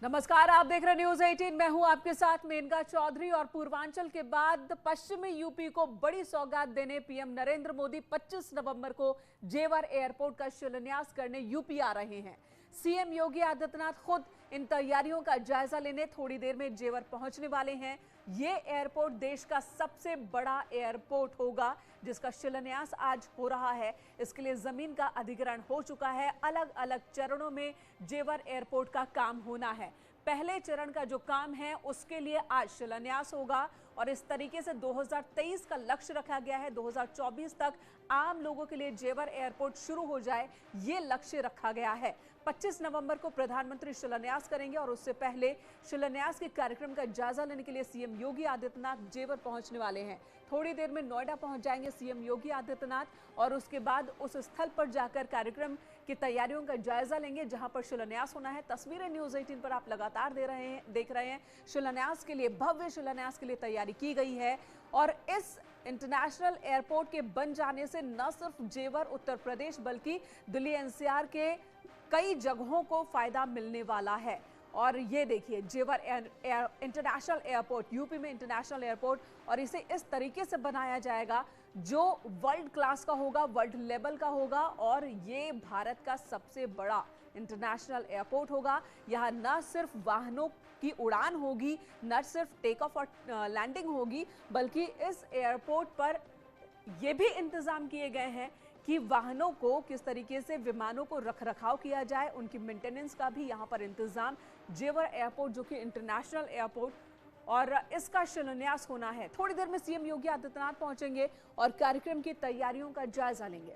नमस्कार, आप देख रहे न्यूज 18। मैं हूं आपके साथ मेनका चौधरी। और पूर्वांचल के बाद पश्चिमी यूपी को बड़ी सौगात देने पीएम नरेंद्र मोदी 25 नवंबर को जेवर एयरपोर्ट का शिलान्यास करने यूपी आ रहे हैं। सीएम योगी आदित्यनाथ खुद इन तैयारियों का जायजा लेने थोड़ी देर में जेवर पहुंचने वाले हैं। ये एयरपोर्ट देश का सबसे बड़ा एयरपोर्ट होगा जिसका शिलान्यास आज हो रहा है। इसके लिए जमीन का अधिग्रहण हो चुका है। अलग अलग चरणों में जेवर एयरपोर्ट का काम होना है। पहले चरण का जो काम है उसके लिए आज शिलान्यास होगा और इस तरीके से 2023 का लक्ष्य रखा गया है। 2024 तक आम लोगों के लिए जेवर एयरपोर्ट शुरू हो जाए, ये लक्ष्य रखा गया है। 25 नवंबर को प्रधानमंत्री शिलान्यास करेंगे और उससे पहले शिलान्यास के कार्यक्रम का जायजा लेने के लिए सीएम योगी आदित्यनाथ जेवर पहुंचने वाले हैं। थोड़ी देर में नोएडा पहुंच जाएंगे सीएम योगी आदित्यनाथ और उसके बाद उस स्थल पर जाकर कार्यक्रम की तैयारियों का जायजा लेंगे जहां पर शिलान्यास होना है। तस्वीरें न्यूज 18 पर आप लगातार देख रहे हैं। शिलान्यास के लिए, भव्य शिलान्यास के लिए तैयारी की गई है और इस इंटरनेशनल एयरपोर्ट के बन जाने से न सिर्फ जेवर उत्तर प्रदेश बल्कि दिल्ली एनसीआर के कई जगहों को फायदा मिलने वाला है। और ये देखिए, जेवर इंटरनेशनल एयरपोर्ट, यूपी में इंटरनेशनल एयरपोर्ट, और इसे इस तरीके से बनाया जाएगा जो वर्ल्ड क्लास का होगा, वर्ल्ड लेवल का होगा और ये भारत का सबसे बड़ा इंटरनेशनल एयरपोर्ट होगा। यहाँ न सिर्फ वाहनों की उड़ान होगी, न सिर्फ टेक ऑफ और लैंडिंग होगी, बल्कि इस एयरपोर्ट पर यह भी इंतजाम किए गए हैं कि वाहनों को किस तरीके से, विमानों को रखरखाव किया जाए, उनकी मेंटेनेंस का भी यहाँ पर इंतजाम। जेवर एयरपोर्ट जो कि इंटरनेशनल एयरपोर्ट, और इसका शिलान्यास होना है। थोड़ी देर में सीएम योगी आदित्यनाथ पहुंचेंगे और कार्यक्रम की तैयारियों का जायजा लेंगे।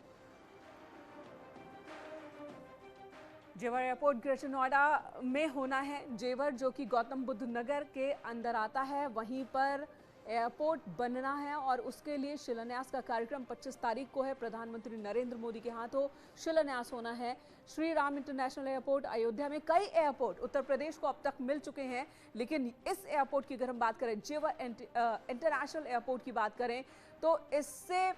जेवर एयरपोर्ट ग्रेटर नोएडा में होना है। जेवर जो कि गौतम बुद्ध नगर के अंदर आता है, वहीं पर एयरपोर्ट बनना है और उसके लिए शिलान्यास का कार्यक्रम 25 तारीख को है। प्रधानमंत्री नरेंद्र मोदी के हाथों शिलान्यास होना है। श्री राम इंटरनेशनल एयरपोर्ट, अयोध्या में कई एयरपोर्ट उत्तर प्रदेश को अब तक मिल चुके हैं, लेकिन इस एयरपोर्ट की अगर हम बात करें, जेवर इंटरनेशनल एयरपोर्ट की बात करें, तो इससे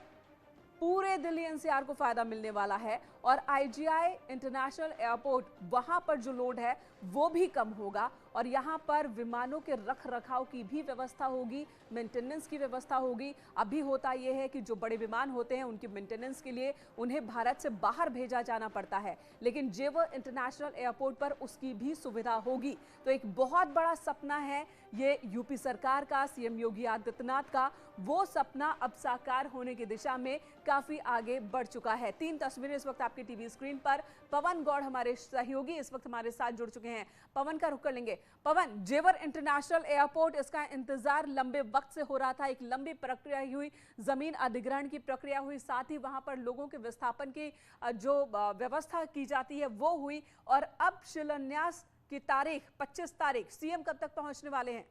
पूरे दिल्ली एनसीआर को फायदा मिलने वाला है। और आईजीआई इंटरनेशनल एयरपोर्ट, वहां पर जो लोड है वो भी कम होगा और यहां पर विमानों के रख रखाव की भी व्यवस्था होगी, मेंटेनेंस की व्यवस्था होगी। अभी होता यह है कि जो बड़े विमान होते हैं उनकी मेंटेनेंस के लिए उन्हें भारत से बाहर भेजा जाना पड़ता है, लेकिन जेवर इंटरनेशनल एयरपोर्ट पर उसकी भी सुविधा होगी। तो एक बहुत बड़ा सपना है ये यूपी सरकार का, सीएम योगी आदित्यनाथ का। वो सपना अब साकार होने की दिशा में काफी आगे बढ़ चुका है। 3 तस्वीरें इस वक्त आपकी टीवी स्क्रीन पर। पवन गौड़ हमारे सहयोगी इस वक्त हमारे साथ जुड़ चुके हैं। पवन का रुख कर लेंगे। पवन, जेवर इंटरनेशनल एयरपोर्ट, इसका इंतजार लंबे वक्त से हो रहा था। एक लंबी प्रक्रिया हुई, जमीन अधिग्रहण की प्रक्रिया हुई, साथ ही वहां पर लोगों के विस्थापन की जो व्यवस्था की जाती है वो हुई, और अब शिलान्यास की तारीख 25 तारीख। सीएम कब तक पहुंचने वाले हैं?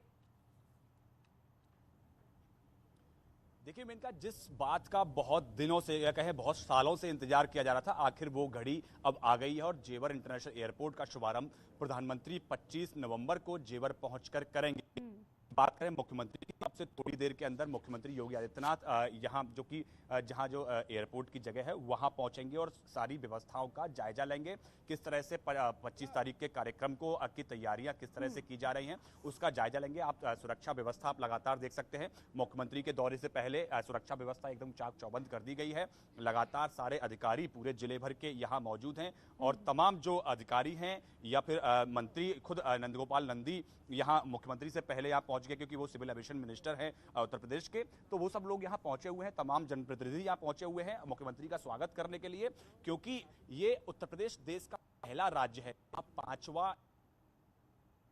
देखिए मेनका, जिस बात का बहुत दिनों से या कहें बहुत सालों से इंतजार किया जा रहा था, आखिर वो घड़ी अब आ गई है और जेवर इंटरनेशनल एयरपोर्ट का शुभारंभ प्रधानमंत्री 25 नवंबर को जेवर पहुंचकर करेंगे। बात करें मुख्यमंत्री की, अब से थोड़ी देर के अंदर मुख्यमंत्री योगी आदित्यनाथ यहाँ जो कि जहाँ जो एयरपोर्ट की जगह है वहाँ पहुंचेंगे और सारी व्यवस्थाओं का जायजा लेंगे। किस तरह से 25 तारीख के कार्यक्रम को की तैयारियां किस तरह से की जा रही हैं उसका जायजा लेंगे। आप सुरक्षा व्यवस्था आप लगातार देख सकते हैं। मुख्यमंत्री के दौरे से पहले सुरक्षा व्यवस्था एकदम चाक चौबंद कर दी गई है। लगातार सारे अधिकारी पूरे जिले भर के यहाँ मौजूद हैं और तमाम जो अधिकारी हैं या फिर मंत्री खुद नंदगोपाल नंदी यहाँ मुख्यमंत्री से पहले यहाँ पहुंच गए, क्योंकि वो सिविल एविएशन मिनिस्टर हैं उत्तर प्रदेश के, तो वो सब लोग यहाँ पहुंचे हुए हैं। तमाम जनप्रतिनिधि यहाँ पहुंचे हुए हैं मुख्यमंत्री का स्वागत करने के लिए, क्योंकि ये उत्तर प्रदेश देश का पहला राज्य है, अब 5वां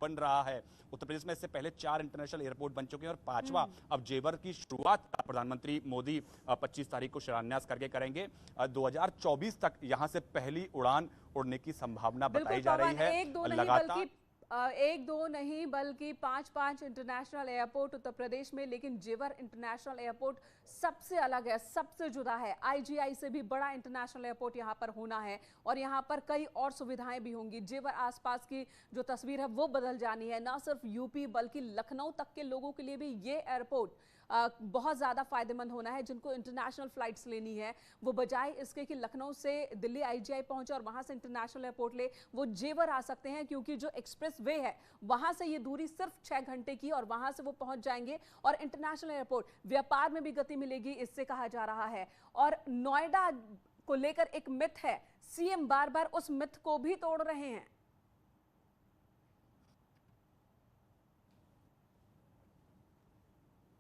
बन रहा है। उत्तर प्रदेश में इससे पहले 4 इंटरनेशनल एयरपोर्ट बन चुके हैं और 5वां अब जेवर की शुरुआत प्रधानमंत्री मोदी 25 तारीख को शिलान्यास करके करेंगे। 2024 तक यहां से पहली उड़ान उड़ने की संभावना बताई जा रही है। लगातार एक दो नहीं बल्कि 5 इंटरनेशनल एयरपोर्ट उत्तर प्रदेश में, लेकिन जेवर इंटरनेशनल एयरपोर्ट सबसे अलग है, सबसे जुदा है। आईजीआई से भी बड़ा इंटरनेशनल एयरपोर्ट यहां पर होना है और यहां पर कई और सुविधाएं भी होंगी। जेवर आसपास की जो तस्वीर है वो बदल जानी है। न सिर्फ यूपी बल्कि लखनऊ तक के लोगों के लिए भी ये एयरपोर्ट बहुत ज़्यादा फायदेमंद होना है। जिनको इंटरनेशनल फ्लाइट्स लेनी है, वो बजाय इसके कि लखनऊ से दिल्ली आईजीआई पहुंचे और वहां से इंटरनेशनल एयरपोर्ट ले, वो जेवर आ सकते हैं, क्योंकि जो एक्सप्रेस वे है वहां से ये दूरी सिर्फ 6 घंटे की, और वहां से वो पहुंच जाएंगे। और इंटरनेशनल एयरपोर्ट, व्यापार में भी गति मिलेगी, इससे कहा जा रहा है। और नोएडा को लेकर एक मिथ है, सीएम बार बार उस मिथ को भी तोड़ रहे हैं।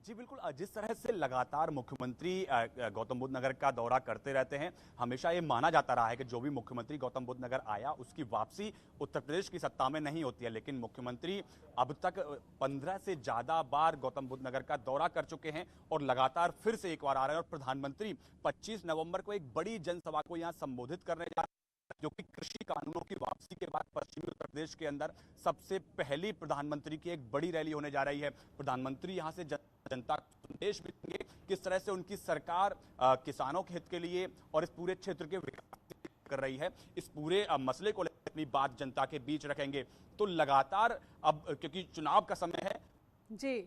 जी बिल्कुल, जिस तरह से लगातार मुख्यमंत्री गौतम बुद्ध नगर का दौरा करते रहते हैं, हमेशा ये माना जाता रहा है कि जो भी मुख्यमंत्री गौतम बुद्ध नगर आया उसकी वापसी उत्तर प्रदेश की सत्ता में नहीं होती है। लेकिन मुख्यमंत्री अब तक 15 से ज्यादा बार गौतम बुद्ध नगर का दौरा कर चुके हैं और लगातार फिर से एक बार आ रहे हैं। और प्रधानमंत्री 25 नवंबर को एक बड़ी जनसभा को यहाँ संबोधित करने जा रहे हैं, जो कि कृषि कानूनों की वापसी के बाद पश्चिमी उत्तर प्रदेश के अंदर सबसे पहली प्रधानमंत्री की एक बड़ी रैली होने जा रही है। प्रधानमंत्री यहां से जनता को संदेश भी देंगे, किस तरह से उनकी सरकार किसानों के हित के लिए और इस पूरे क्षेत्र के विकास कर रही है। इस पूरे मसले को लेकर अपनी बात जनता के बीच रखेंगे। तो लगातार अब क्योंकि चुनाव का समय है जी,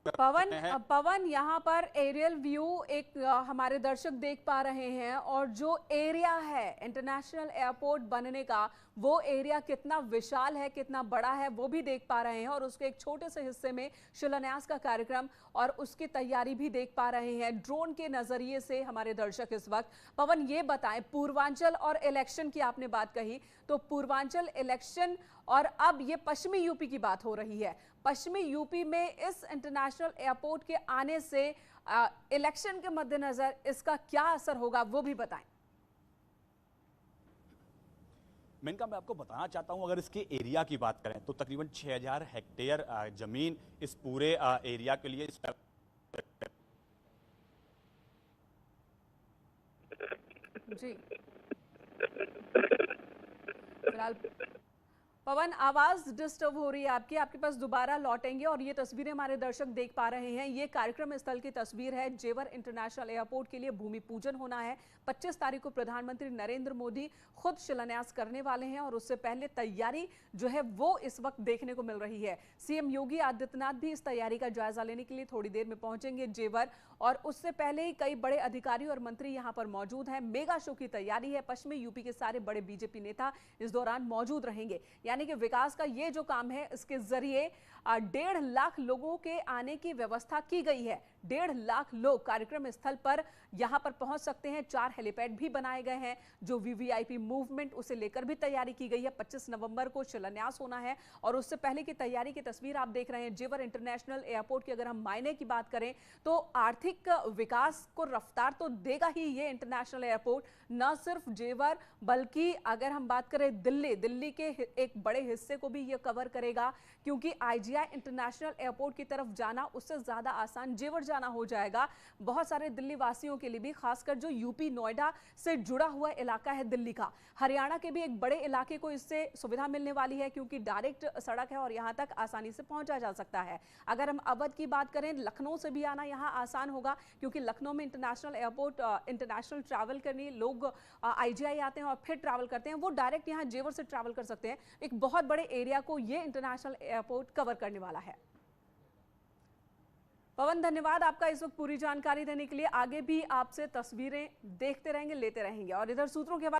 पवन यहाँ पर एरियल व्यू एक हमारे दर्शक देख पा रहे हैं, और जो एरिया है इंटरनेशनल एयरपोर्ट बनने का, वो एरिया कितना विशाल है, कितना बड़ा है, वो भी देख पा रहे हैं। और उसके एक छोटे से हिस्से में शिलान्यास का कार्यक्रम और उसकी तैयारी भी देख पा रहे हैं ड्रोन के नजरिए से हमारे दर्शक इस वक्त। पवन, ये बताएं, पूर्वांचल और इलेक्शन की आपने बात कही, तो पूर्वांचल इलेक्शन और अब ये पश्चिमी यूपी की बात हो रही है। पश्चिमी यूपी में इस इंटरनेशनल एयरपोर्ट के आने से इलेक्शन के मद्देनजर इसका क्या असर होगा, वो भी बताएं। मेनका, मैं आपको बताना चाहता हूं, अगर इसके एरिया की बात करें तो तकरीबन 6000 हेक्टेयर जमीन इस पूरे एरिया के लिए जी फिलहाल पवन, आवाज डिस्टर्ब हो रही है आपकी, आपके पास दोबारा लौटेंगे। और ये तस्वीरें हमारे दर्शक देख पा रहे हैं, ये कार्यक्रम स्थल की तस्वीर है। जेवर इंटरनेशनल एयरपोर्ट के लिए भूमि पूजन होना है। 25 तारीख को प्रधानमंत्री नरेंद्र मोदी खुद शिलान्यास करने वाले हैं, और उससे पहले तैयारी जो है वो इस वक्त देखने को मिल रही है। सीएम योगी आदित्यनाथ भी इस तैयारी का जायजा लेने के लिए थोड़ी देर में पहुंचेंगे जेवर, और उससे पहले ही कई बड़े अधिकारी और मंत्री यहाँ पर मौजूद हैं। मेगा शो की तैयारी है, पश्चिमी यूपी के सारे बड़े बीजेपी नेता इस दौरान मौजूद रहेंगे। यानी कि विकास का ये जो काम है, इसके जरिए 1.5 लाख लोगों के आने की व्यवस्था की गई है। 1.5 लाख लोग कार्यक्रम स्थल पर यहां पर पहुंच सकते हैं। 4 हेलीपैड भी बनाए गए हैं। जो वीवीआईपी मूवमेंट, उसे लेकर भी तैयारी की गई है। 25 नवंबर को शिलान्यास होना है, और उससे पहले की तैयारी की तस्वीर आप देख रहे हैं। जेवर इंटरनेशनल एयरपोर्ट की अगर हम मायने की बात करें तो आर्थिक विकास को रफ्तार तो देगा ही ये इंटरनेशनल एयरपोर्ट। न सिर्फ जेवर, बल्कि अगर हम बात करें दिल्ली के एक बड़े हिस्से को भी ये कवर करेगा, क्योंकि आईजीआई इंटरनेशनल एयरपोर्ट की तरफ जाना उससे ज्यादा आसान जेवर जाना हो जाएगा। बहुत सारे दिल्ली वासियों के लिए भी, खासकर जो यूपी नोएडा से जुड़ा हुआ इलाका है दिल्ली का, हरियाणा के भी एक बड़े इलाके को इससे सुविधा मिलने वाली है, क्योंकि डायरेक्ट सड़क है और यहां तक आसानी से पहुंचा जा सकता है। अगर हम अवध की बात करें, लखनऊ से भी आना यहां आसान होगा, क्योंकि लखनऊ में इंटरनेशनल एयरपोर्ट, इंटरनेशनल ट्रैवल करने लोग आईजीआई आते हैं और फिर ट्रैवल करते हैं, वो डायरेक्ट यहां जेवर से ट्रैवल कर सकते हैं। एक बहुत बड़े एरिया को ये इंटरनेशनल एयरपोर्ट कवर करने वाला है। पवन, धन्यवाद आपका इस वक्त पूरी जानकारी देने के लिए। आगे भी आपसे तस्वीरें देखते रहेंगे, लेते रहेंगे। और इधर सूत्रों के